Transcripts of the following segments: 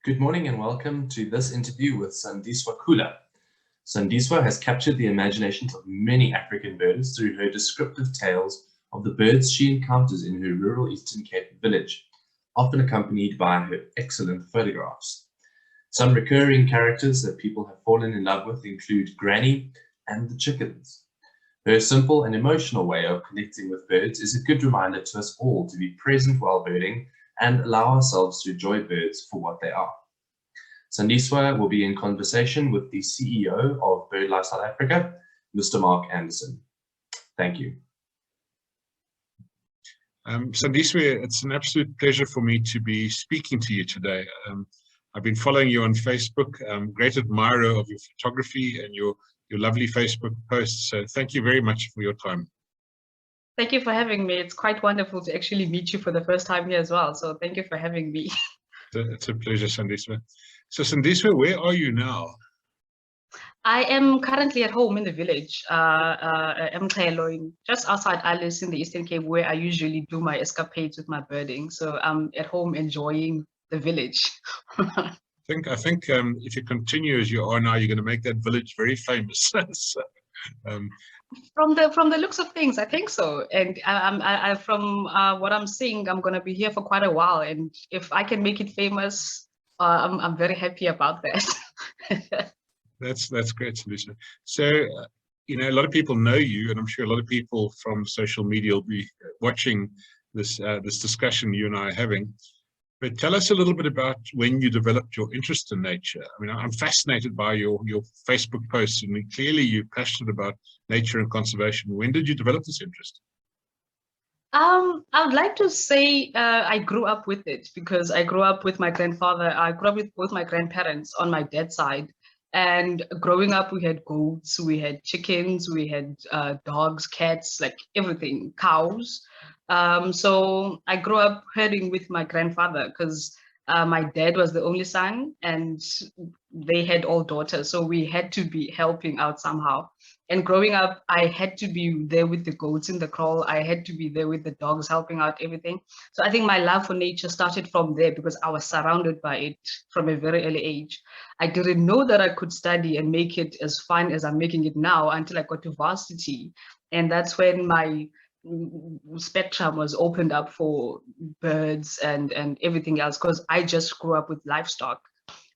Good morning and welcome to this interview with Sandiswa Kula. Sandiswa has captured the imaginations of many African birds through her descriptive tales of the birds she encounters in her rural Eastern Cape village, often accompanied by her excellent photographs. Some recurring characters that people have fallen in love with include Granny and the chickens. Her simple and emotional way of connecting with birds is a good reminder to us all to be present while birding and allow ourselves to enjoy birds for what they are. Sandiswa will be in conversation with the CEO of BirdLife South Africa, Mr. Mark Anderson. Thank you. Sandiswa, it's an absolute pleasure for me to be speaking to you today. I've been following you on Facebook, great admirer of your photography and your lovely Facebook posts. So thank you very much for your time. Thank you for having me. It's quite wonderful to actually meet you for the first time here as well. So thank you for having me. It's a pleasure, Sandiswa. So Sandiswa, where are you now? I am currently at home in the village, just outside Alice in the Eastern Cape, where I usually do my escapades with my birding. So I'm at home enjoying the village. I think if you continue as you are now, you're going to make that village very famous. So, from the looks of things, I think so. And from what I'm seeing, I'm going to be here for quite a while. And if I can make it famous, I'm very happy about that. That's great, Sandiswa. So, a lot of people know you, and I'm sure a lot of people from social media will be watching this discussion you and I are having. But tell us a little bit about when you developed your interest in nature. I mean, I'm fascinated by your Facebook posts, and clearly you're passionate about nature and conservation. When did you develop this interest? I would like to say I grew up with it because I grew up with my grandfather. I grew up with both my grandparents on my dad's side. And growing up, we had goats, we had chickens, we had dogs, cats, like everything, cows. So I grew up herding with my grandfather because my dad was the only son and they had all daughters. So we had to be helping out somehow. And growing up, I had to be there with the goats in the kraal. I had to be there with the dogs, helping out everything. So I think my love for nature started from there because I was surrounded by it from a very early age. I didn't know that I could study and make it as fun as I'm making it now until I got to varsity. And that's when my spectrum was opened up for birds and everything else because I just grew up with livestock.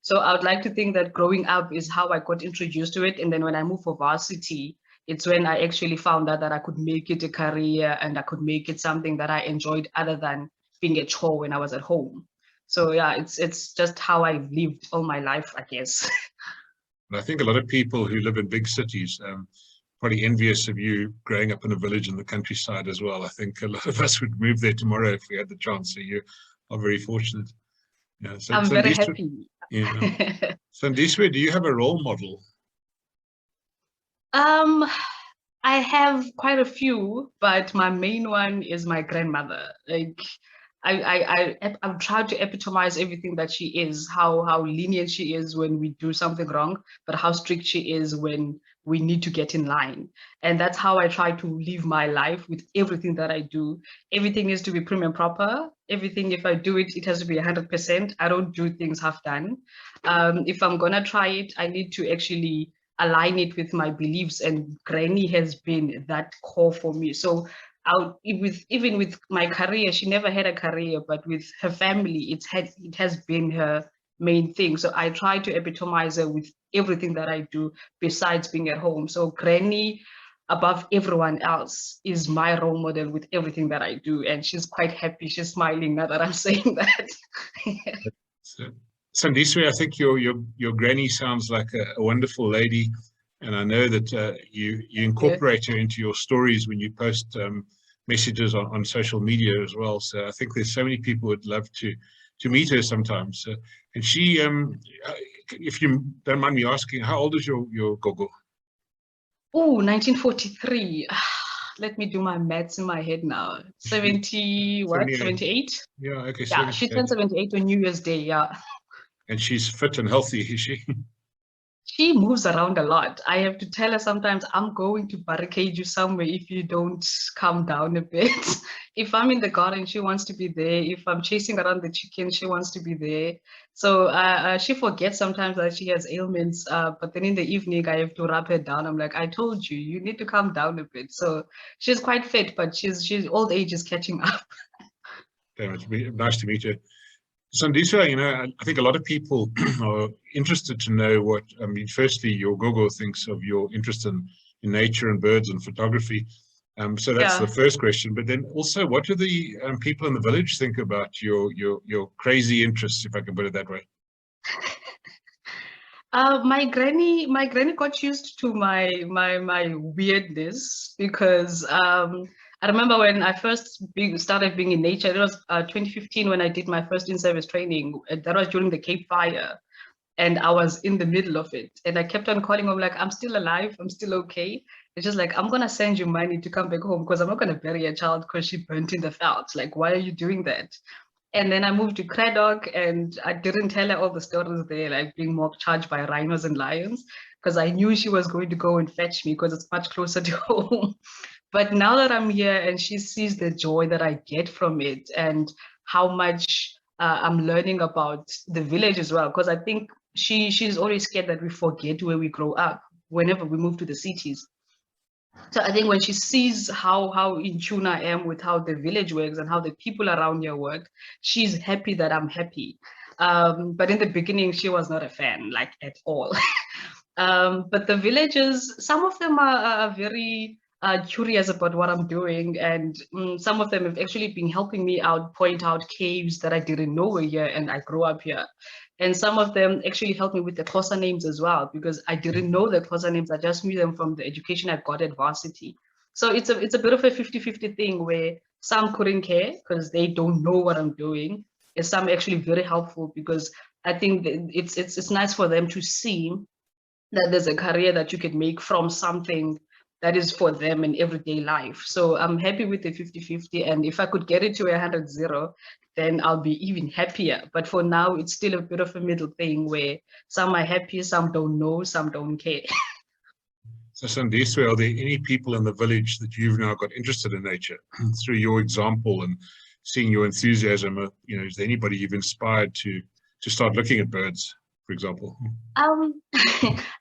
So I would like to think that growing up is how I got introduced to it. And then when I moved for varsity, it's when I actually found out that I could make it a career and I could make it something that I enjoyed other than being a chore when I was at home. So yeah, it's just how I've lived all my life, I guess. And I think a lot of people who live in big cities probably envious of you growing up in a village in the countryside as well. I think a lot of us would move there tomorrow if we had the chance. So you are very fortunate. Yeah, so I'm very happy. Yeah. Sandiswa, do you have a role model? I have quite a few, but my main one is my grandmother. Like I've tried to epitomize everything that she is, how lenient she is when we do something wrong, but how strict she is when we need to get in line. And that's how I try to live my life with everything that I do. Everything needs to be prim and proper. Everything, if I do it, it has to be 100%. I don't do things half done. If I'm gonna try it, I need to actually align it with my beliefs, and Granny has been that core for me. So even with my career, she never had a career, but with her family, it has been her main thing. So I try to epitomize her with everything that I do besides being at home. So Granny, above everyone else, is my role model with everything that I do. And she's quite happy. She's smiling now that I'm saying that. So, Sandiswa, I think your granny sounds like a wonderful lady. And I know that you incorporate her into your stories when you post messages on social media as well. So I think there's so many people who would love to meet her sometimes. And she, if you don't mind me asking, how old is your gogo? Oh, 1943. Let me do my maths in my head now. 70, what? 78? Yeah, okay. Yeah, she turned 78 on New Year's Day, yeah. And she's fit and healthy, is she? She moves around a lot. I have to tell her sometimes, I'm going to barricade you somewhere if you don't calm down a bit. If I'm in the garden, she wants to be there. If I'm chasing around the chicken, she wants to be there. So she forgets sometimes that she has ailments. But then in the evening, I have to rub her down. I'm like, I told you, you need to calm down a bit. So she's quite fit, but she's old age is catching up. Damn, it's nice to meet you. Sandiswa, I think a lot of people are interested to know what, I mean, firstly, your gogo thinks of your interest in nature and birds and photography. So that's the first question. But then also, what do the people in the village think about your crazy interests, if I can put it that way? My granny got used to my weirdness because I remember when I first started being in nature. It was 2015 when I did my first in-service training. That was during the Cape Fire, and I was in the middle of it. And I kept on calling him like, I'm still alive, I'm still okay. It's just like, I'm gonna send you money to come back home because I'm not gonna bury a child because she burnt in the veldt. Like, why are you doing that? And then I moved to Craddock, and I didn't tell her all the stories there, like being mock charged by rhinos and lions, because I knew she was going to go and fetch me because it's much closer to home. But now that I'm here and she sees the joy that I get from it and how much I'm learning about the village as well, because I think she's always scared that we forget where we grow up whenever we move to the cities. So I think when she sees how in tune I am with how the village works and how the people around here work, she's happy that I'm happy. But in the beginning, she was not a fan, like at all. But the villagers, some of them are very curious about what I'm doing, and some of them have actually been helping me out, point out caves that I didn't know were here, and I grew up here. And some of them actually helped me with the Xhosa names as well, because I didn't know the Xhosa names. I just knew them from the education I got at varsity. So it's a bit of a 50-50 thing where some couldn't care because they don't know what I'm doing, and some actually very helpful because I think that it's nice for them to see that there's a career that you can make from something that is for them in everyday life. So I'm happy with the 50-50. And if I could get it to 100-0, then I'll be even happier. But for now, it's still a bit of a middle thing where some are happy, some don't know, some don't care. So Sandiswa, are there any people in the village that you've now got interested in nature through your example and seeing your enthusiasm? Is there anybody you've inspired to start looking at birds, for example?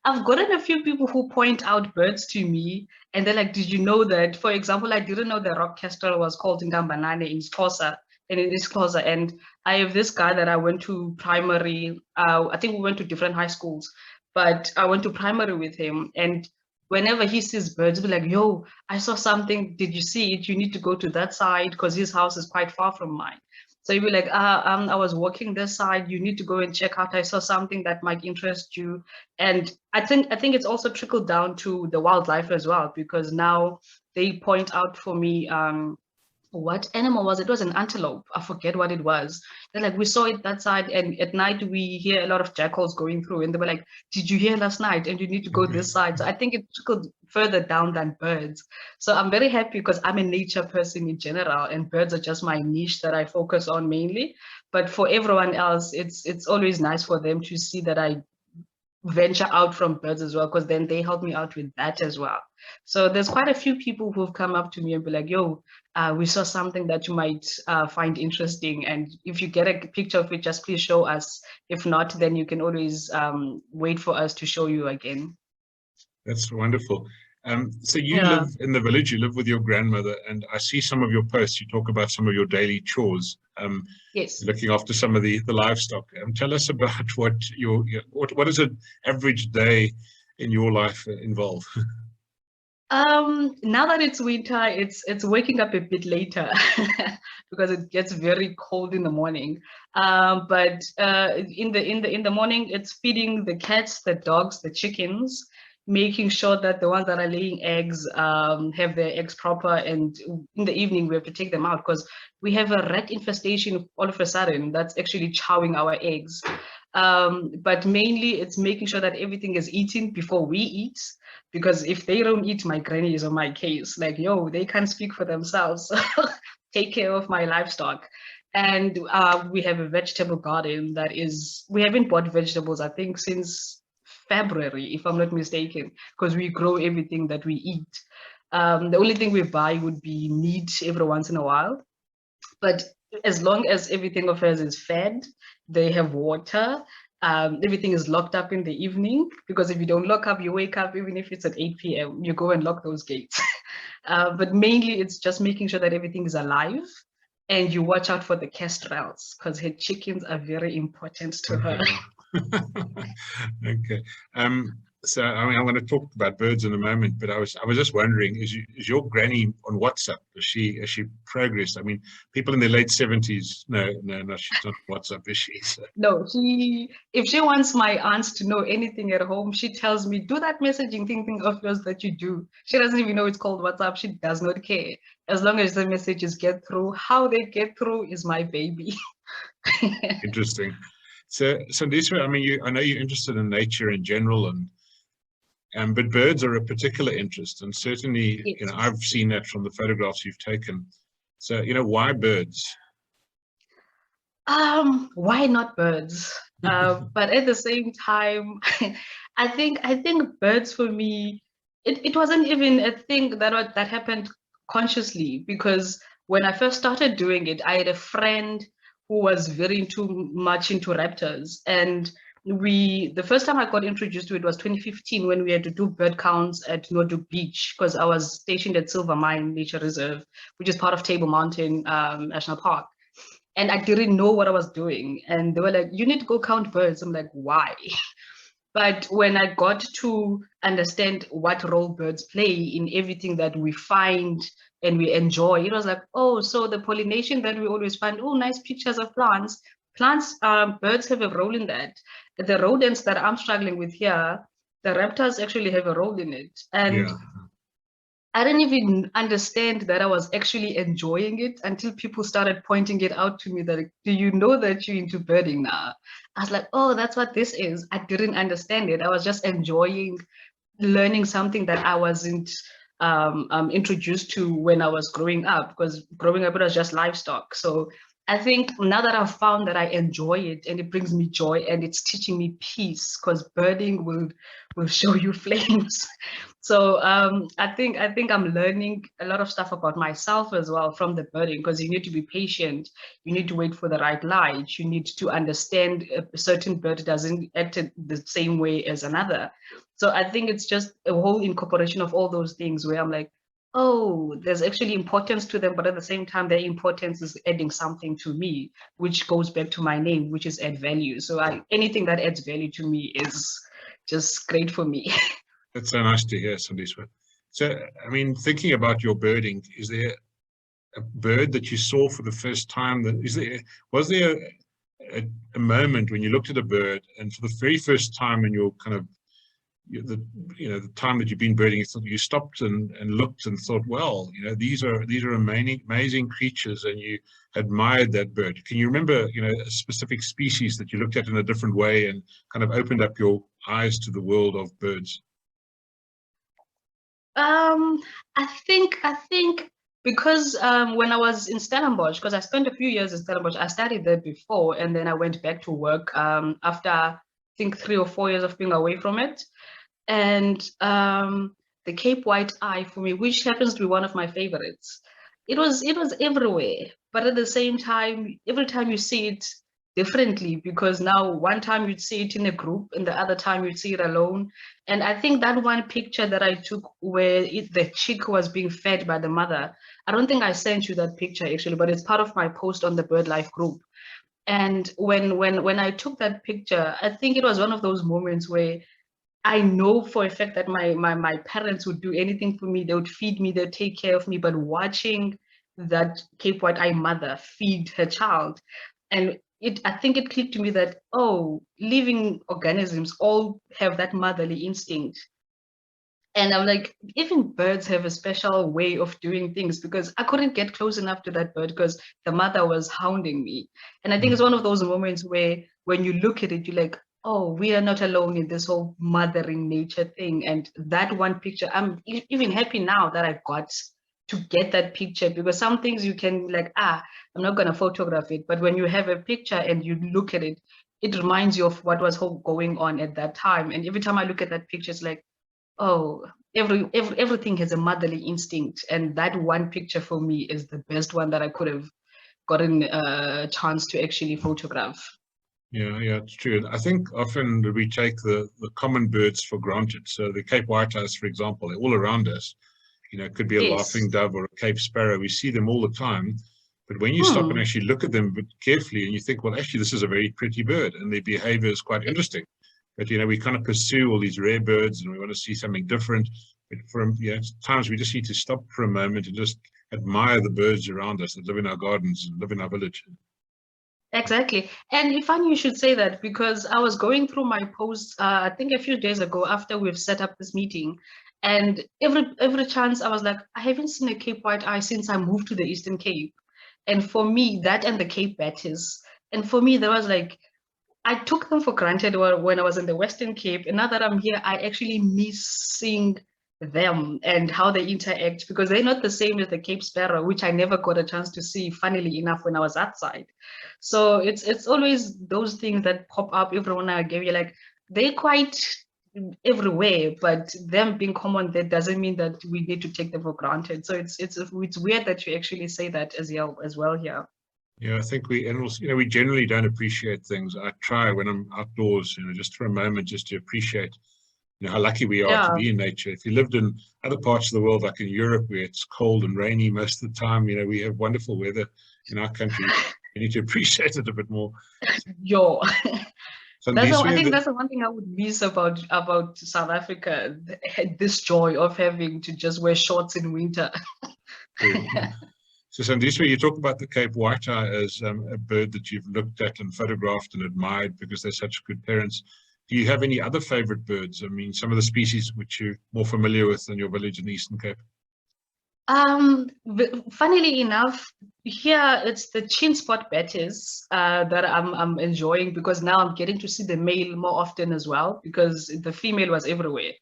I've gotten a few people who point out birds to me, and they're like, "Did you know that?" For example, I didn't know the rock kestrel was called Ngambanane in Xhosa, and it is Xhosa. And I have this guy that I went to primary. I think we went to different high schools, but I went to primary with him, and whenever he sees birds, he'll be like, "Yo, I saw something. Did you see it? You need to go to that side because his house is quite far from mine." So you'd be like, I was walking this side. You need to go and check out. I saw something that might interest you. And I think it's also trickled down to the wildlife as well, because now they point out for me, what animal was it? It was an antelope. I forget what it was. They're like, we saw it that side, and at night we hear a lot of jackals going through, and they were like, did you hear last night? And you need to go this side. So I think it trickled further down than birds. So I'm very happy because I'm a nature person in general, and birds are just my niche that I focus on mainly. But for everyone else, it's always nice for them to see that I venture out from birds as well, because then they help me out with that as well. So there's quite a few people who've come up to me and be like, yo, we saw something that you might find interesting, and if you get a picture of it, just please show us. If not, then you can always wait for us to show you again. That's wonderful. So you live in the village, you live with your grandmother, and I see some of your posts, you talk about some of your daily chores. Yes. Looking after some of the livestock. Tell us about what what does an average day in your life involve? Now that it's winter, it's waking up a bit later because it gets very cold in the morning. But in the morning, it's feeding the cats, the dogs, the chickens, making sure that the ones that are laying eggs have their eggs proper. And in the evening, we have to take them out because we have a rat infestation all of a sudden that's actually chowing our eggs. But mainly it's making sure that everything is eaten before we eat, because if they don't eat, my granny is on my case. Like, yo, they can't speak for themselves. So take care of my livestock. And we have a vegetable garden that is, we haven't bought vegetables, I think, since February, if I'm not mistaken, because we grow everything that we eat. The only thing we buy would be meat every once in a while. But as long as everything of hers is fed, they have water, everything is locked up in the evening, because if you don't lock up, you wake up, even if it's at 8 p.m., you go and lock those gates. But mainly it's just making sure that everything is alive, and you watch out for the kestrels, because her chickens are very important to her. Okay. So I mean, I'm going to talk about birds in a moment, but I was just wondering, is your granny on WhatsApp? Has she progressed? I mean, people in their late 70s, no, she's not on WhatsApp, is she? So. No, if she wants my aunts to know anything at home, she tells me, do that messaging thing of yours that you do. She doesn't even know it's called WhatsApp. She does not care. As long as the messages get through, how they get through is my baby. Interesting. So Sandiswa, I mean, I know you're interested in nature in general, but birds are a particular interest, and certainly, you know, I've seen that from the photographs you've taken. So, you know, why birds? Why not birds? But at the same time, I think birds for me, it wasn't even a thing that happened consciously, because when I first started doing it, I had a friend who was very much into raptors, and the first time I got introduced to it was 2015, when we had to do bird counts at Nordu Beach, because I was stationed at Silver Mine Nature Reserve, which is part of Table Mountain National Park. And I didn't know what I was doing. And they were like, you need to go count birds. I'm like, why? But when I got to understand what role birds play in everything that we find and we enjoy, it was like, oh, so the pollination that we always find, oh, nice pictures of plants. Birds have a role in that. The rodents that I'm struggling with here, the raptors actually have a role in it. And yeah. I didn't even understand that I was actually enjoying it until people started pointing it out to me that, do you know that you're into birding now? I was like, oh, that's what this is. I didn't understand it. I was just enjoying learning something that I wasn't introduced to when I was growing up, because growing up it was just livestock. So I think now that I've found that I enjoy it and it brings me joy and it's teaching me peace, because birding will show you flames. So I think I'm learning a lot of stuff about myself as well from the birding, because you need to be patient. You need to wait for the right light. You need to understand a certain bird doesn't act the same way as another. So I think it's just a whole incorporation of all those things where I'm like, oh, there's actually importance to them, but at the same time, their importance is adding something to me, which goes back to my name, which is add value. So anything that adds value to me is just great for me. That's so nice to hear, Sandiswa. So, I mean, thinking about your birding, is there a bird that you saw for the first time? Was there a moment when you looked at a bird and for the very first time in your kind of the time that you've been birding, you stopped and looked and thought, well, you know, these are amazing creatures, and you admired that bird? Can you remember, you know, a specific species that you looked at in a different way and kind of opened up your eyes to the world of birds? I think because when I was in Stellenbosch, because I spent a few years in Stellenbosch, I studied there before, and then I went back to work after I think 3 or 4 years of being away from it. And the Cape White Eye for me, which happens to be one of my favorites, it was everywhere. But at the same time, every time you see it differently, because now one time you'd see it in a group and the other time you'd see it alone. And I think that one picture that I took where the chick was being fed by the mother, I don't think I sent you that picture actually, but it's part of my post on the BirdLife group. And when I took that picture, I think it was one of those moments where I know for a fact that my parents would do anything for me. They would feed me, they'd take care of me. But watching that Cape White Eye mother feed her child, and I think it clicked to me that, oh, living organisms all have that motherly instinct. And I'm like, even birds have a special way of doing things, because I couldn't get close enough to that bird because the mother was hounding me. And I think it's one of those moments where when you look at it, you're like, oh, we are not alone in this whole mothering nature thing. And that one picture, I'm even happy now that I got to get that picture, because some things you can like, I'm not going to photograph it. But when you have a picture and you look at it, it reminds you of what was going on at that time. And every time I look at that picture, it's like, oh, everything has a motherly instinct. And that one picture for me is the best one that I could have gotten a chance to actually photograph. Yeah, it's true. I think often we take the common birds for granted. So the Cape white-eyes, for example, they're all around us. It could be a laughing dove or a Cape sparrow. We see them all the time. But when you stop and actually look at them carefully and you think, well, actually, this is a very pretty bird and their behavior is quite interesting. But, we kind of pursue all these rare birds and we want to see something different. But times we just need to stop for a moment and just admire the birds around us that live in our gardens and live in our village. Exactly. And funny you should say that, because I was going through my posts, I think a few days ago after we've set up this meeting, and every chance I was like, I haven't seen a Cape white-eye since I moved to the Eastern Cape. And for me, that and the Cape Batis. And for me, there was like, I took them for granted when I was in the Western Cape. And now that I'm here, I actually miss seeing them and how they interact, because they're not the same as the Cape Sparrow, which I never got a chance to see, funnily enough, when I was outside. So it's always those things that pop up every one I give you, like, they're quite everywhere, but them being common, that doesn't mean that we need to take them for granted. So it's weird that you actually say that as well here. Yeah, I think we generally don't appreciate things. I try when I'm outdoors, just for a moment, just to appreciate how lucky we are to be in nature. If you lived in other parts of the world, like in Europe, where it's cold and rainy most of the time, we have wonderful weather in our country. We need to appreciate it a bit more. Yo. I think that's the one thing I would miss about South Africa, this joy of having to just wear shorts in winter. So Sandiswa, you talk about the Cape white-eye as a bird that you've looked at and photographed and admired because they're such good parents. Do you have any other favorite birds? I mean, some of the species which you're more familiar with in your village in the Eastern Cape? Funnily enough, here it's the chin spot batis that I'm enjoying, because now I'm getting to see the male more often as well, because the female was everywhere.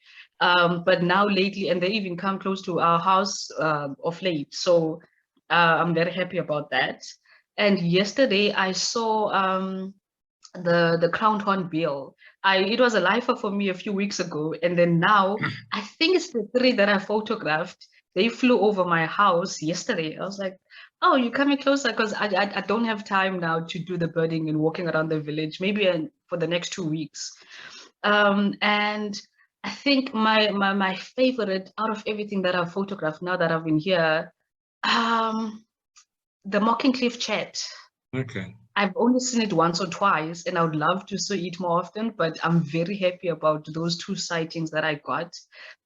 But now lately, and they even come close to our house of late. So I'm very happy about that. And yesterday I saw the crowned hornbill. It was a lifer for me a few weeks ago, and then now I think it's the 3 that I photographed. They flew over my house yesterday. I was like, oh, you're coming closer, because I don't have time now to do the birding and walking around the village, maybe for the next 2 weeks. And I think my favorite out of everything that I've photographed now that I've been here, the mocking cliff chat. Okay. I've only seen it once or twice, and I would love to see it more often, but I'm very happy about those 2 sightings that I got.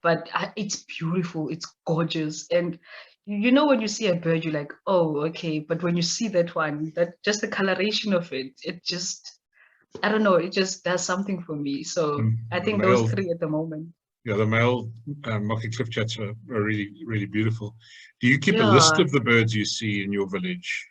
But it's beautiful, it's gorgeous. And when you see a bird, you're like, oh, okay. But when you see that one, that just the coloration of it, it just, I don't know, it just does something for me. So I think those 3 at the moment. Yeah, the male mocking cliff chats are really, really beautiful. Do you keep a list of the birds you see in your village?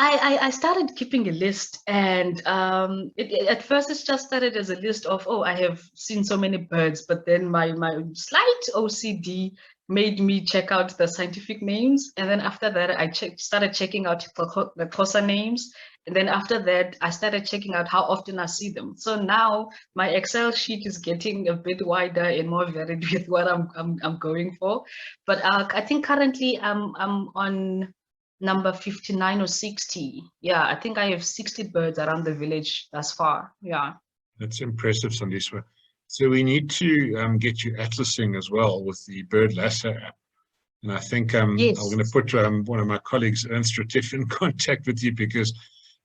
I started keeping a list, and at first it just started as a list of, oh, I have seen so many birds, but then my slight OCD made me check out the scientific names, and then after that I started checking out the Xhosa names, and then after that I started checking out how often I see them. So now my Excel sheet is getting a bit wider and more varied with what I'm going for. But I think currently I'm on number 59 or 60. Yeah, I think I have 60 birds around the village thus far. Yeah. That's impressive, Sandiswa. So we need to get you atlasing as well with the Bird Lasso app. And I think yes. I'm going to put one of my colleagues, Ernst Retief, in contact with you, because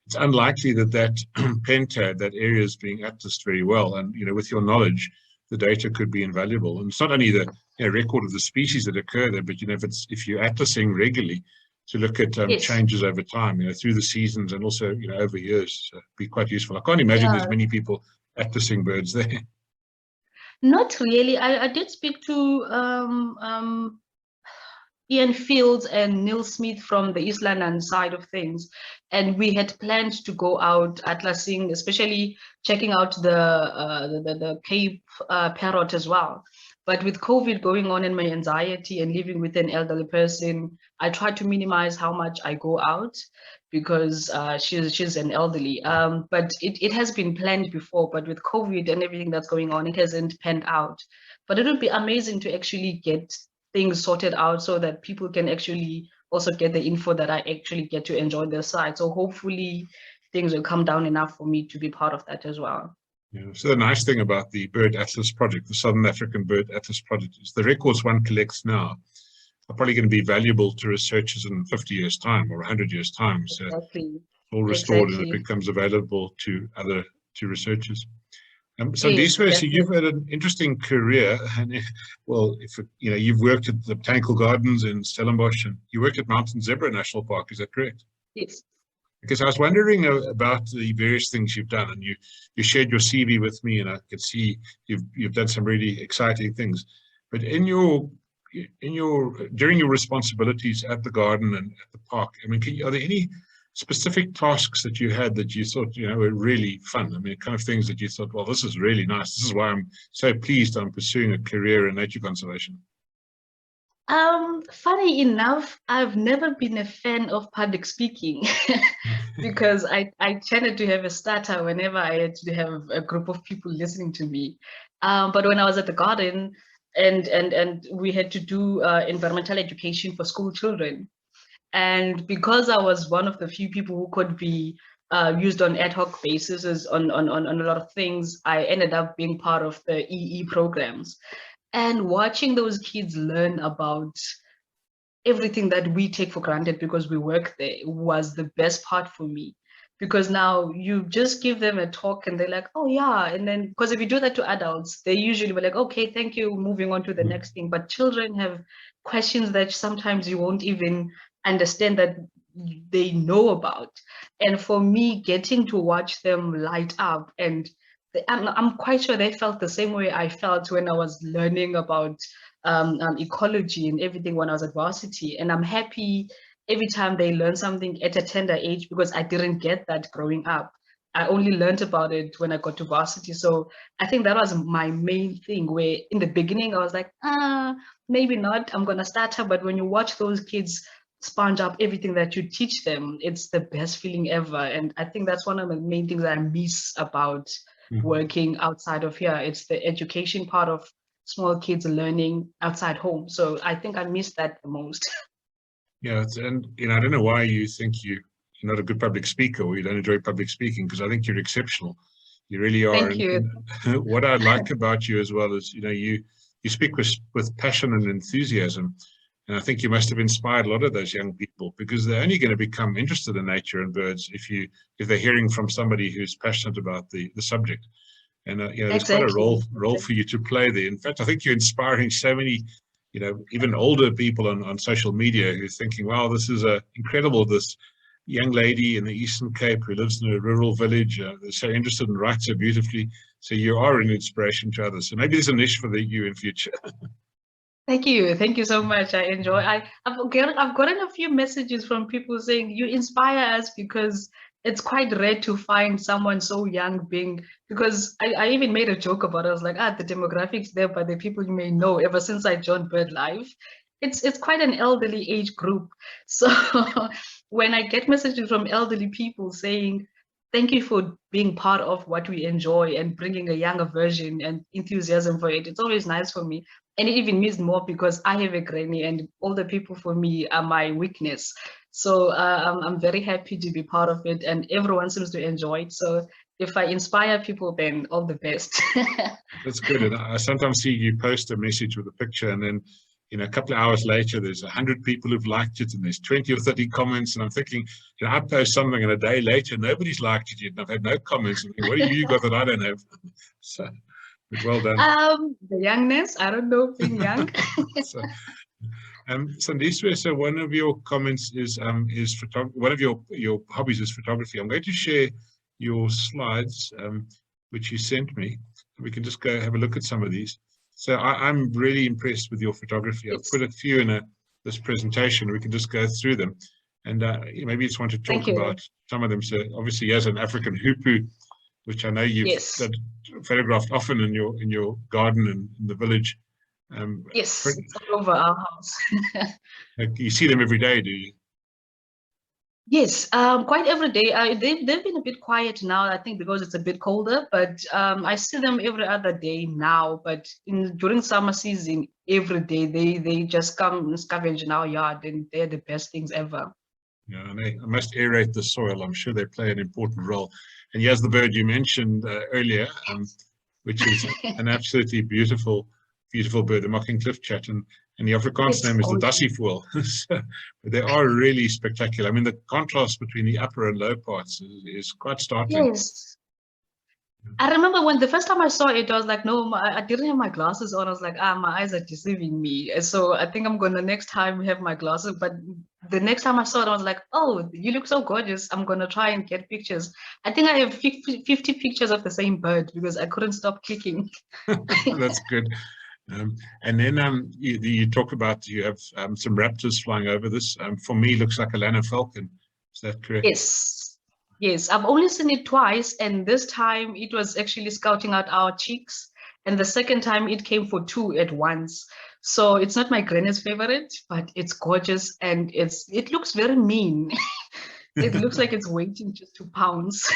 it's unlikely that pentad, that area, is being atlased very well. And, with your knowledge, the data could be invaluable. And it's not only the record of the species that occur there, but, if you're atlasing regularly, to look at changes over time, through the seasons and also, over years. So it'd be quite useful. I can't imagine there's many people atlasing birds there. Not really. I did speak to Ian Fields and Neil Smith from the East London side of things, and we had planned to go out atlasing, especially checking out the Cape parrot as well. But with COVID going on and my anxiety and living with an elderly person, I try to minimize how much I go out because she's an elderly. But it has been planned before, but with COVID and everything that's going on, it hasn't panned out. But it would be amazing to actually get things sorted out so that people can actually also get the info that I actually get to enjoy their side. So hopefully things will come down enough for me to be part of that as well. Yeah. So the nice thing about the Bird Atlas project, the Southern African Bird Atlas project, is the records one collects now are probably going to be valuable to researchers in 50 years' time or 100 years' time. So Exactly. it's all restored and it Exactly. becomes available to researchers. So Yes, Sandiswa, so you've definitely. had an interesting career, and well, if you've worked at the Botanical Gardens in Stellenbosch, and you worked at Mountain Zebra National Park, is that correct? Yes. Because I was wondering about the various things you've done, and you shared your CV with me, and I could see you've done some really exciting things. But during your responsibilities at the garden and at the park, I mean, are there any specific tasks that you had that you thought were really fun? I mean, kind of things that you thought, well, this is really nice. This is why I'm so pleased I'm pursuing a career in nature conservation. Funny enough, I've never been a fan of public speaking because I tended to have a stutter whenever I had to have a group of people listening to me. But when I was at the garden and we had to do environmental education for school children, and because I was one of the few people who could be used on ad hoc basis on a lot of things, I ended up being part of the EE programs. And watching those kids learn about everything that we take for granted because we work there was the best part for me. Because now you just give them a talk and they're like, oh yeah. And then, because if you do that to adults, they usually were like, okay, thank you, moving on to the next thing. But children have questions that sometimes you won't even understand that they know about. And for me, getting to watch them light up and I'm quite sure they felt the same way I felt when I was learning about ecology and everything when I was at varsity. And I'm happy every time they learn something at a tender age because I didn't get that growing up. I only learned about it when I got to varsity. So I think that was my main thing where in the beginning I was like, maybe not, I'm going to start her. But when you watch those kids sponge up everything that you teach them, it's the best feeling ever. And I think that's one of the main things that I miss about working outside of here. It's the education part of small kids learning outside home. So I think I miss that the most. Yeah, and I don't know why you think you're not a good public speaker or you don't enjoy public speaking, because I think you're exceptional. You really are. Thank you. And what I like about you as well is, you speak with passion and enthusiasm. And I think you must have inspired a lot of those young people, because they're only going to become interested in nature and birds if they're hearing from somebody who's passionate about the subject. And there's quite a role for you to play there. In fact, I think you're inspiring so many, even older people on social media who are thinking, wow, this is incredible. This young lady in the Eastern Cape who lives in a rural village, they're so interested and write so beautifully. So you are an inspiration to others. So maybe there's a niche for you in future. Thank you so much. I enjoy. I've gotten a few messages from people saying you inspire us because it's quite rare to find someone so young being. Because I even made a joke about it. I was like, the demographics there, but the people you may know ever since I joined BirdLife, it's quite an elderly age group. So when I get messages from elderly people saying, thank you for being part of what we enjoy and bringing a younger version and enthusiasm for it, it's always nice for me. And it even means more because I have a granny and older people for me are my weakness. So I'm very happy to be part of it and everyone seems to enjoy it. So if I inspire people, then all the best. That's good. And I sometimes see you post a message with a picture and then, a couple of hours later, there's 100 people who've liked it and there's 20 or 30 comments. And I'm thinking, I post something and a day later, nobody's liked it yet. And I've had no comments. And what do you got that I don't have? So, but well done. The youngness, I don't know, being young. Sandiswa, so one of your comments is photography. One of your hobbies is photography. I'm going to share your slides, which you sent me. We can just go have a look at some of these. So I'm really impressed with your photography. I've put a few in this presentation. We can just go through them. And maybe you just want to talk about some of them. So obviously, as an African hoopoe, which I know you've photographed often in your garden and in the village. Yes, it's all over our house. You see them every day, do you? Yes, quite every day. They've been a bit quiet now, I think, because it's a bit colder. But I see them every other day now. But during summer season, every day they just come and scavenge in our yard, and they're the best things ever. Yeah, and I must aerate the soil. I'm sure they play an important role. And here's the bird you mentioned earlier, which is an absolutely beautiful bird, the mocking cliffchat. And the Afrikaans name is the Sandiswa Kula. So they are really spectacular. I mean, the contrast between the upper and low parts is quite startling. Yes. I remember when the first time I saw it, I was like, no, I didn't have my glasses on. I was like, my eyes are deceiving me. And so I think I'm going to next time have my glasses. But the next time I saw it, I was like, oh, you look so gorgeous. I'm going to try and get pictures. I think I have 50 pictures of the same bird because I couldn't stop clicking. That's good. And then you talk about you have some raptors flying over this. For me, it looks like a Lana falcon. Is that correct? Yes, I've only seen it twice, and this time it was actually scouting out our chicks, and the second time it came for 2 at once. So it's not my granny's favorite, but it's gorgeous, and it looks very mean. It looks like it's waiting just to pounce.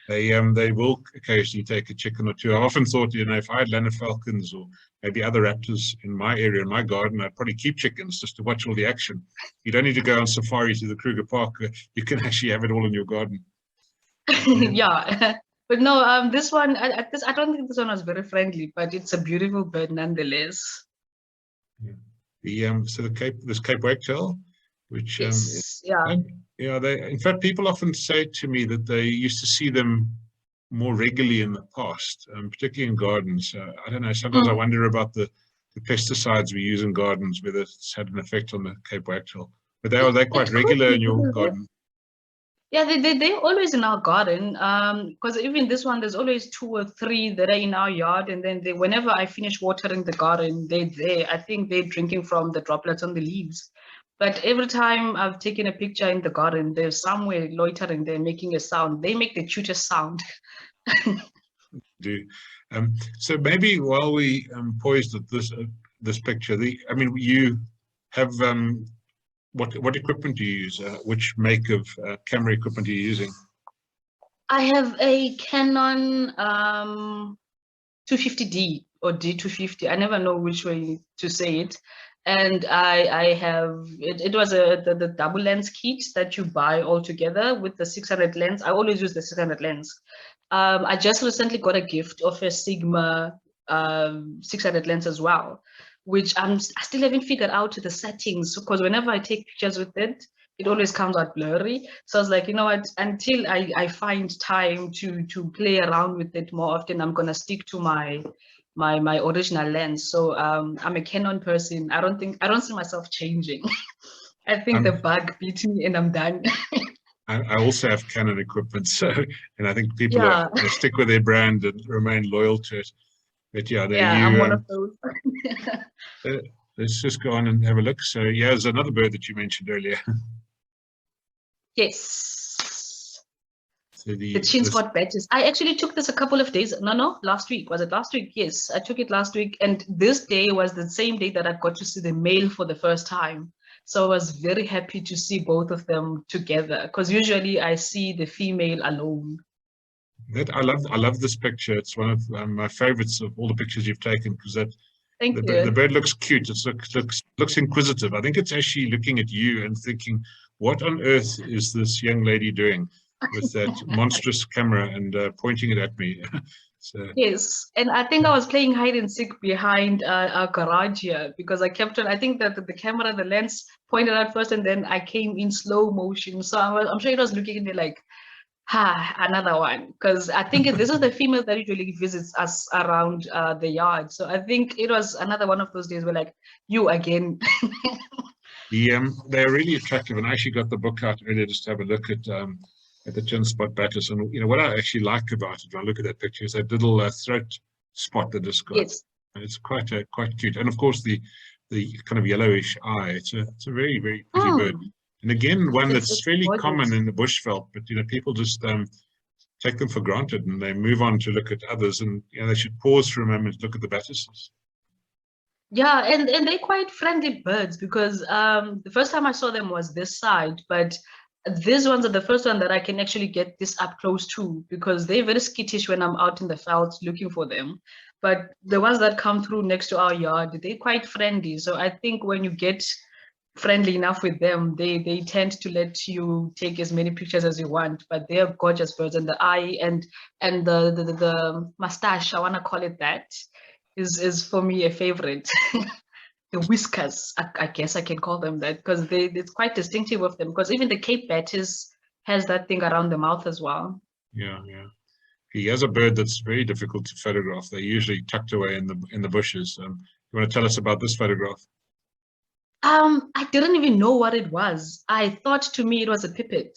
They will occasionally take a chicken or two. I've often thought, if I had Lana falcons or maybe other raptors in my area, in my garden, I'd probably keep chickens just to watch all the action. You don't need to go on safari to the Kruger Park. You can actually have it all in your garden. Yeah, but no, this one, I don't think this one was very friendly, but it's a beautiful bird nonetheless. Yeah. So this Cape Wagtail, which yes, in fact, people often say to me that they used to see them more regularly in the past, particularly in gardens. I don't know, sometimes I wonder about the pesticides we use in gardens, whether it's had an effect on the Cape Wagtail. But they're quite regular in your garden. Yeah, they're always in our garden. Because even this one, there's always 2 or 3 that are in our yard, and then whenever I finish watering the garden, I think they're drinking from the droplets on the leaves. But every time I've taken a picture in the garden, they're somewhere loitering, they're making a sound. They make the cutest sound. So maybe while we poised at this picture, you have what equipment do you use? Which make of camera equipment are you using? I have a Canon 250D or D250. I never know which way to say it. And I have it was the double lens kit that you buy all together with the 600 lens. I always use the 600 lens. I just recently got a gift of a Sigma 600 lens as well, which I still haven't figured out the settings, because whenever I take pictures with it, it always comes out blurry. So I was like, you know what, until I find time to play around with it more often, I'm gonna stick to my original lens. So I'm a Canon person. I don't see myself changing. I think the bug beat me and I'm done. I also have Canon equipment, and I think people they stick with their brand and remain loyal to it. But I'm one of those. Let's just go on and have a look. So there's another bird that you mentioned earlier. Yes. So the chin spot badges. I actually took this a couple of days. No, last week. Was it last week? Yes, I took it last week. And this day was the same day that I got to see the male for the first time. So I was very happy to see both of them together, because usually I see the female alone. I love this picture. It's one of my favorites of all the pictures you've taken, because the bird looks cute. It looks inquisitive. I think it's actually looking at you and thinking, what on earth is this young lady doing with that monstrous camera and pointing it at me? Yes, and I think I was playing hide and seek behind our garage here, because I kept on. I think that the camera, the lens pointed out first, and then I came in slow motion. So I'm sure it was looking at me like, another one, because I think this is the female that usually visits us around the yard. So I think it was another one of those days where like, you again. They're really attractive, and I actually got the book out earlier just to have a look at the chin spot badges. And what I actually like about it when I look at that picture is that little throat spot that it's got. Yes. And it's quite cute, and of course the kind of yellowish eye. It's a very, very pretty bird. And again, one that's fairly common in the bushveld, but people just take them for granted, and they move on to look at others. And they should pause for a moment to look at the badges. Yeah, and they're quite friendly birds because the first time I saw them was this side, but these ones are the first one that I can actually get this up close to because they're very skittish when I'm out in the fields looking for them. But the ones that come through next to our yard, they're quite friendly. So I think when you get friendly enough with them, they tend to let you take as many pictures as you want. But they are gorgeous birds, and the eye and the mustache, I want to call it that, is for me a favorite. The whiskers, I guess I can call them that because it's quite distinctive of them because even the Cape Batis has that thing around the mouth as well. Yeah, yeah. He has a bird that's very difficult to photograph. They're usually tucked away in the bushes. You want to tell us about this photograph? I didn't even know what it was. I thought to me it was a pipit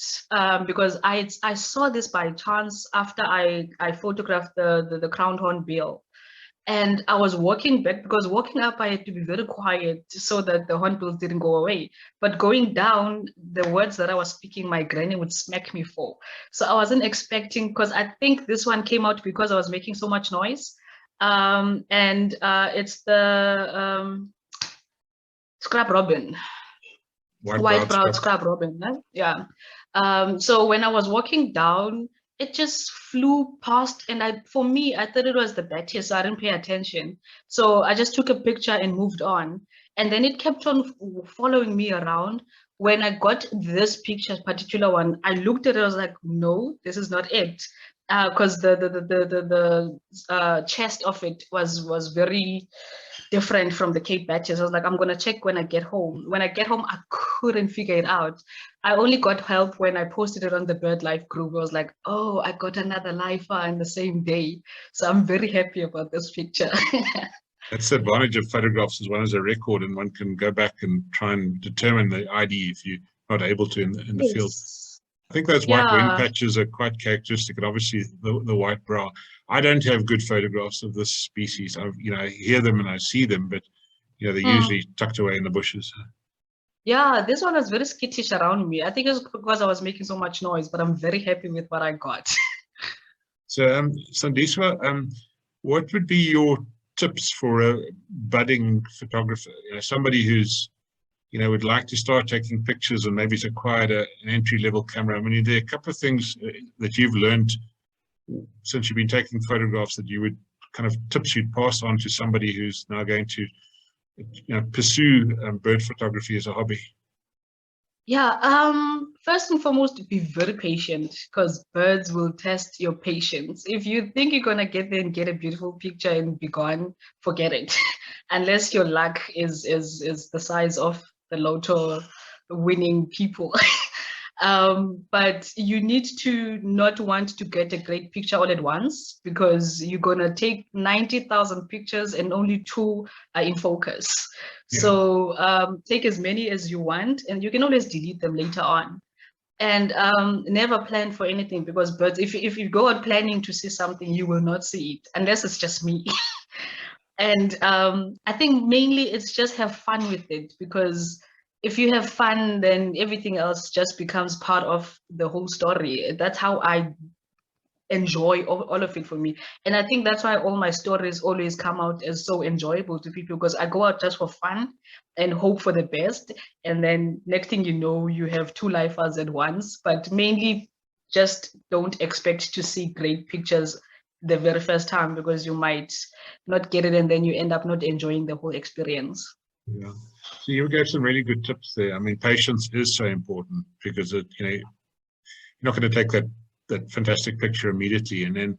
because I saw this by chance after I photographed the crowned hornbill. And I was walking back because walking up, I had to be very quiet so that the hornbills didn't go away. But going down, the words that I was speaking, my granny would smack me for. So I wasn't expecting, because I think this one came out because I was making so much noise. It's the scrap robin, white-browed scrap robin. Right? Yeah. So when I was walking down, it just flew past, and for me, I thought it was the Batis, so I didn't pay attention. So I just took a picture and moved on. And then it kept on following me around. When I got this picture, particular one, I looked at it, I was like, no, this is not it. Because the chest of it was very different from the Cape Batis. I was like, I'm gonna check when I get home. When I get home, I couldn't figure it out. I only got help when I posted it on the BirdLife group. I was like, oh, I got another lifer in the same day. So I'm very happy about this picture. That's the advantage of photographs as well as a record, and one can go back and try and determine the ID if you're not able to in the field. I think those white wing patches are quite characteristic, and obviously the white brow. I don't have good photographs of this species. I hear them and I see them, but they're usually tucked away in the bushes. Yeah, this one was very skittish around me. I think it's because I was making so much noise, but I'm very happy with what I got. So, Sandiswa, what would be your tips for a budding photographer? Somebody who's would like to start taking pictures and maybe has acquired an entry-level camera. I mean, there are a couple of things that you've learned since you've been taking photographs that you would kind of tips you'd pass on to somebody who's now going to pursue bird photography as a hobby. Yeah, first and foremost, be very patient because birds will test your patience. If you think you're gonna get there and get a beautiful picture and be gone, forget it. Unless your luck is the size of the lotto winning people. But you need to not want to get a great picture all at once because you're gonna take 90,000 pictures and only 2 are in focus. Yeah. So take as many as you want, and you can always delete them later on. And never plan for anything because birds, if you go out planning to see something, you will not see it unless it's just me. And I think mainly it's just have fun with it because if you have fun, then everything else just becomes part of the whole story. That's how I enjoy all of it for me. And I think that's why all my stories always come out as so enjoyable to people because I go out just for fun and hope for the best. And then next thing you know, you have 2 lifers at once, but mainly just don't expect to see great pictures the very first time because you might not get it and then you end up not enjoying the whole experience. Yeah. So you gave some really good tips there. I mean, patience is so important because you're not going to take that fantastic picture immediately, and then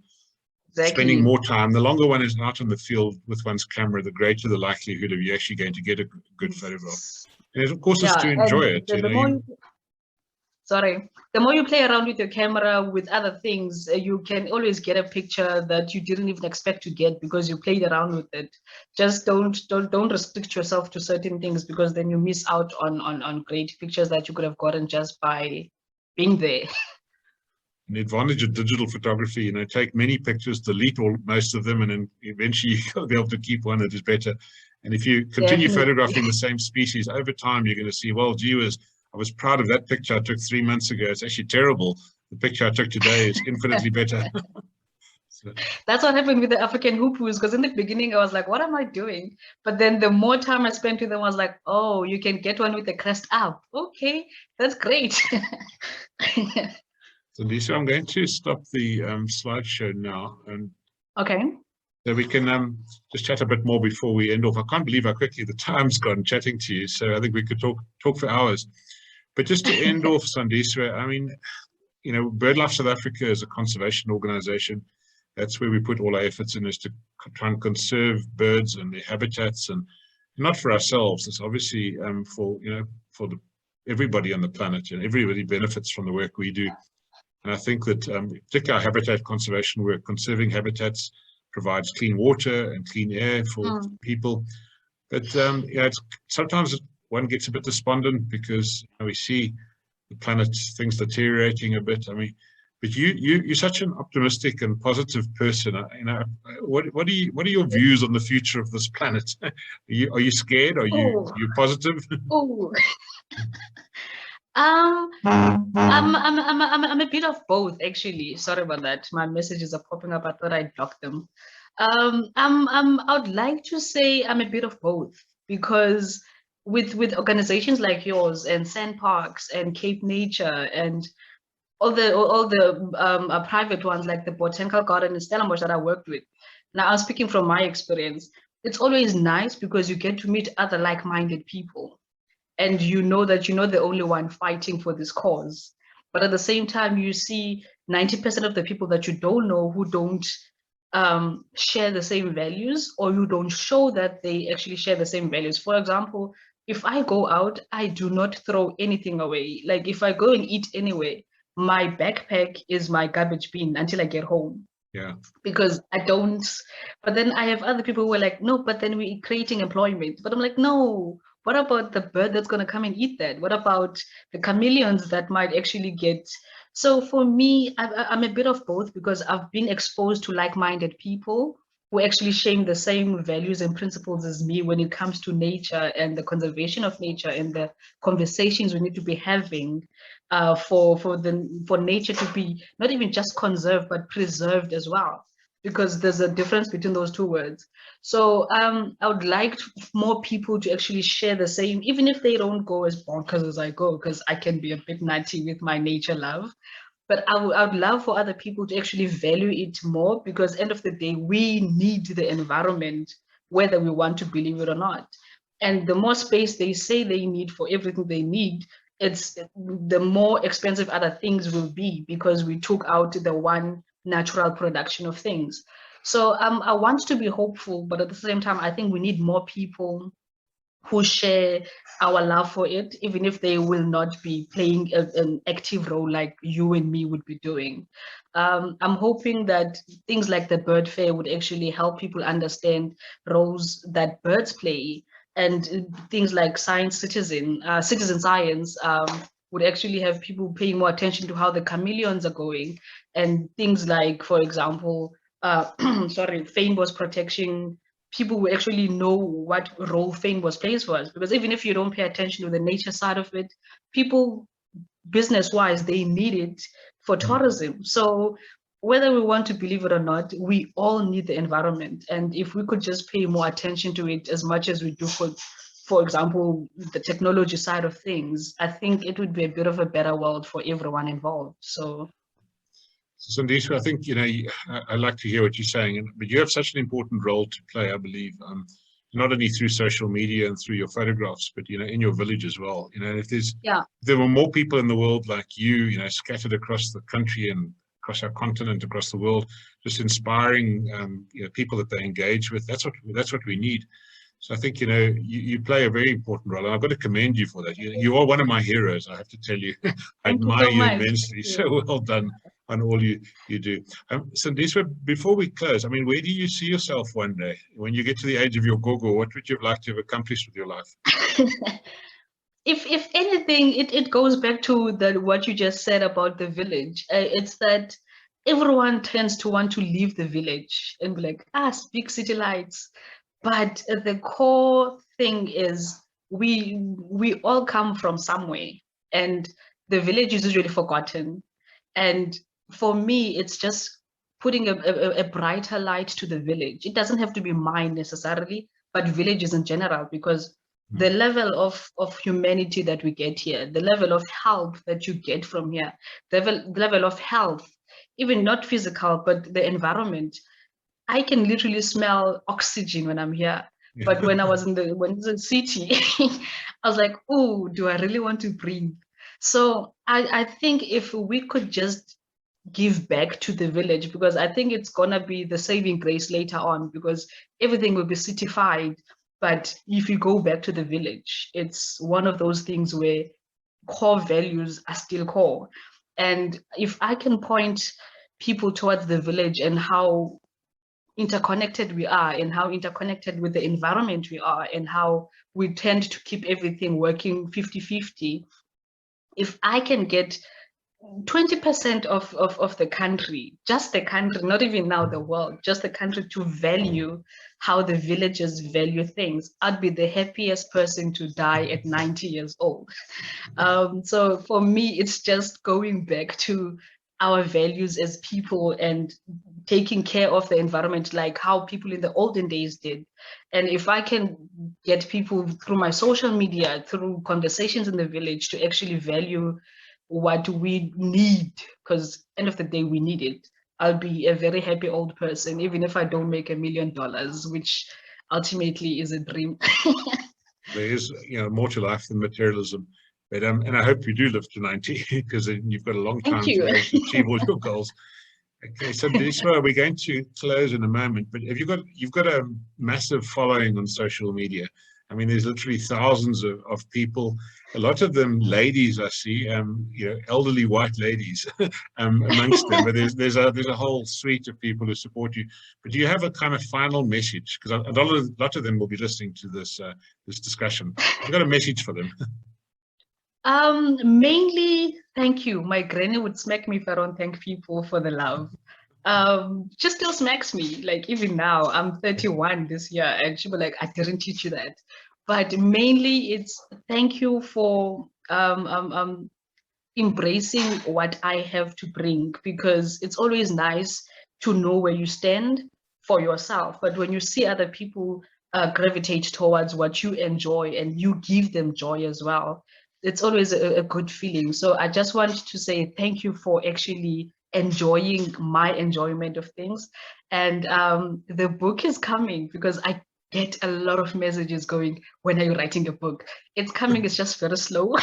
spending more time. The longer one is out in the field with one's camera, the greater the likelihood of you actually going to get a good photograph. And of course, it's to enjoy it. The more you play around with your camera with other things, you can always get a picture that you didn't even expect to get because you played around with it. Just don't restrict yourself to certain things because then you miss out on great pictures that you could have gotten just by being there. The advantage of digital photography, take many pictures, delete most of them, and then eventually you'll be able to keep one that is better. And if you continue photographing the same species over time, you're going to see, well, gee whiz, I was proud of that picture I took 3 months ago. It's actually terrible. The picture I took today is infinitely better. That's what happened with the African hoopoes, because in the beginning I was like, what am I doing? But then the more time I spent with them, I was like, oh, you can get one with the crest up. Okay, that's great. So Lisa, I'm going to stop the slideshow now, and Okay. so we can just chat a bit more before we end off. I can't believe how quickly the time's gone chatting to you. So I think we could talk for hours. But just to end off, Sandiswa, I mean, you know, BirdLife South Africa is a conservation organization. That's where we put all our efforts in, is to try and conserve birds and their habitats, and not for ourselves. It's obviously for, you know, for everybody on the planet, and everybody benefits from the work we do. And I think that particularly our habitat conservation work, conserving habitats, provides clean water and clean air for people. But yeah, sometimes one gets a bit despondent because, you know, we see the planet, things deteriorating a bit. I mean, but you're such an optimistic and positive person. You know, what are your views on the future of this planet? Are you scared? Are you positive? Oh. I'm a bit of both, actually. Sorry about that. My messages are popping up. I thought I blocked them. I would like to say I'm a bit of both, because with organizations like yours and Sand Parks and Cape Nature and all the private ones like the Botanical Garden in Stellenbosch that I worked with. Now, I'm speaking from my experience. It's always nice because you get to meet other like-minded people, and you know that you're not the only one fighting for this cause. But at the same time, you see 90% of the people that you don't know who don't share the same values, or you don't show that they actually share the same values. For example, if I go out, I do not throw anything away. Like if I go and eat anywhere, my backpack is my garbage bin until I get home. Yeah. Because I don't, but then I have other people who are like, no, but then we're creating employment. But I'm like, no, what about the bird that's going to come and eat that? What about the chameleons that might actually get? So for me, I'm a bit of both, because I've been exposed to like-minded people who actually share the same values and principles as me when it comes to nature and the conservation of nature and the conversations we need to be having for nature to be not even just conserved but preserved as well, because there's a difference between those two words. So I would like more people to actually share the same, even if they don't go as bonkers as I go, because I can be a bit nutty with my nature love. But I would love for other people to actually value it more, because end of the day, we need the environment, whether we want to believe it or not. And the more space they say they need for everything they need, it's the more expensive other things will be, because we took out the one natural production of things. So I want to be hopeful, but at the same time, I think we need more people who share our love for it, even if they will not be playing an active role like you and me would be doing. I'm hoping that things like the bird fair would actually help people understand roles that birds play, and things like citizen science would actually have people paying more attention to how the chameleons are going, and things like, for example, sorry, fynbos protection. People will actually know what role fynbos plays for us, because even if you don't pay attention to the nature side of it, people business-wise, they need it for tourism. So whether we want to believe it or not, we all need the environment. And if we could just pay more attention to it as much as we do for example, the technology side of things, I think it would be a bit of a better world for everyone involved. So Sandiswa, I think, you know, I like to hear what you're saying, but you have such an important role to play, I believe, not only through social media and through your photographs, but, you know, in your village as well. You know, if there were more people in the world like you know, scattered across the country and across our continent, across the world, just inspiring, you know, people that they engage with, that's what we need. So I think, you know, you play a very important role, and I've got to commend you for that. You are one of my heroes, I have to tell you. I admire you immensely. So well done on all you do. Sandiswa, before we close, I mean, where do you see yourself one day? When you get to the age of your gogo, what would you like to have accomplished with your life? If anything, it goes back to what you just said about the village. It's that everyone tends to want to leave the village and be like, big city lights. But the core thing is we all come from somewhere, and the village is usually forgotten. And for me, it's just putting a brighter light to the village. It doesn't have to be mine necessarily, but villages in general, because the level of humanity that we get here, the level of help that you get from here, the level of health, even not physical, but the environment. I can literally smell oxygen when I'm here. Yeah. But when I was in the city, I was like, oh, do I really want to breathe? So I think if we could just give back to the village, because I think it's gonna be the saving grace later on, because everything will be citified. But if you go back to the village, it's one of those things where core values are still core. And if I can point people towards the village and how interconnected we are, and how interconnected with the environment we are, and how we tend to keep everything working 50-50, if I can get 20% of the country, just the country, not even now the world, just the country, to value how the villagers value things, I'd be the happiest person to die at 90 years old. So for me, it's just going back to our values as people and taking care of the environment like how people in the olden days did. And if I can get people through my social media, through conversations in the village, to actually value what we need, because end of the day we need it, I'll be a very happy old person, even if I don't make $1 million, which ultimately is a dream. There is, more to life than materialism. But and I hope you do live to 90, because you've got a long time Thank to you. be able to achieve all your goals. Okay, so Sandiswa, we're going to close in a moment, but you've got a massive following on social media. I mean, there's literally thousands of people, a lot of them ladies, I see, elderly white ladies amongst them. But there's a whole suite of people who support you. But do you have a kind of final message? Because a lot of them will be listening to this discussion. You've got a message for them. Mainly, thank you. My granny would smack me if I don't thank people for the love. Just still smacks me. Like even now, I'm 31 this year, and she'll be like, I didn't teach you that. But mainly it's thank you for embracing what I have to bring, because it's always nice to know where you stand for yourself. But when you see other people gravitate towards what you enjoy and you give them joy as well, it's always a good feeling. So I just want to say thank you for actually enjoying my enjoyment of things. And the book is coming, because I get a lot of messages going, when are you writing a book? It's coming, it's just very slow.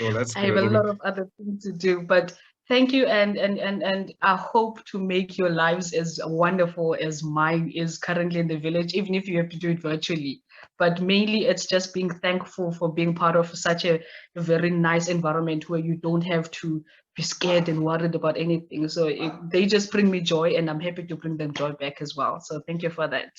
Well, that's I have a lot of other things to do, but thank you, and I hope to make your lives as wonderful as mine is currently in the village, even if you have to do it virtually. But mainly it's just being thankful for being part of such a very nice environment where you don't have to be scared and worried about anything. So they just bring me joy, and I'm happy to bring them joy back as well. So thank you for that.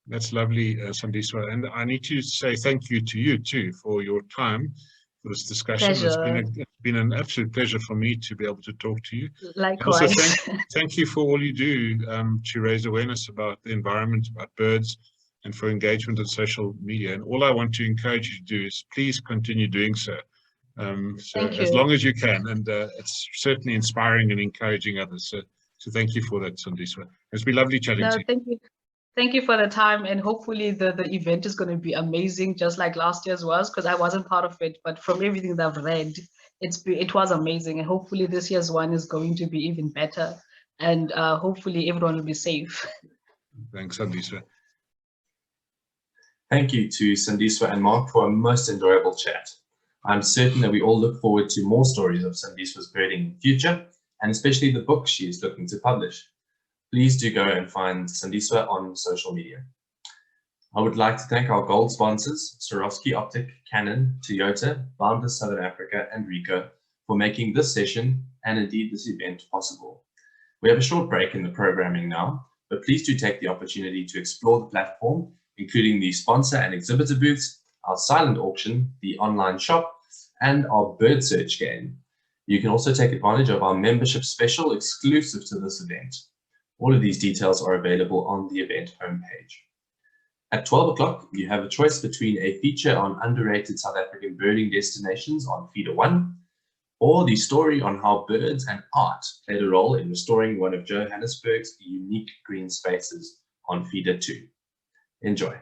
That's lovely, Sandiswa. And I need to say thank you to you too for your time for this discussion. Pleasure. It's been an absolute pleasure for me to be able to talk to you. Likewise. And also thank you for all you do to raise awareness about the environment, about birds, and for engagement on social media. And all I want to encourage you to do is please continue doing so. So as long as you can, and it's certainly inspiring and encouraging others. So thank you for that, Sandiswa. It's been lovely chatting to you. Thank you. Thank you for the time, and hopefully the event is going to be amazing, just like last year's was, because I wasn't part of it, but from everything that I've read, it was amazing, and hopefully this year's one is going to be even better, and hopefully everyone will be safe. Thanks, Sandiswa. Thank you to Sandiswa and Mark for a most enjoyable chat. I'm certain that we all look forward to more stories of Sandiswa's birding in the future, and especially the book she is looking to publish. Please do go and find Sandiswa on social media. I would like to thank our gold sponsors, Swarovski Optic, Canon, Toyota, Boundless Southern Africa, and Ricoh for making this session and indeed this event possible. We have a short break in the programming now, but please do take the opportunity to explore the platform, including the sponsor and exhibitor booths, our silent auction, the online shop, and our bird search game. You can also take advantage of our membership special exclusive to this event. All of these details are available on the event homepage. At 12 o'clock, you have a choice between a feature on underrated South African birding destinations on Feeder 1, or the story on how birds and art played a role in restoring one of Johannesburg's unique green spaces on Feeder 2. Enjoy.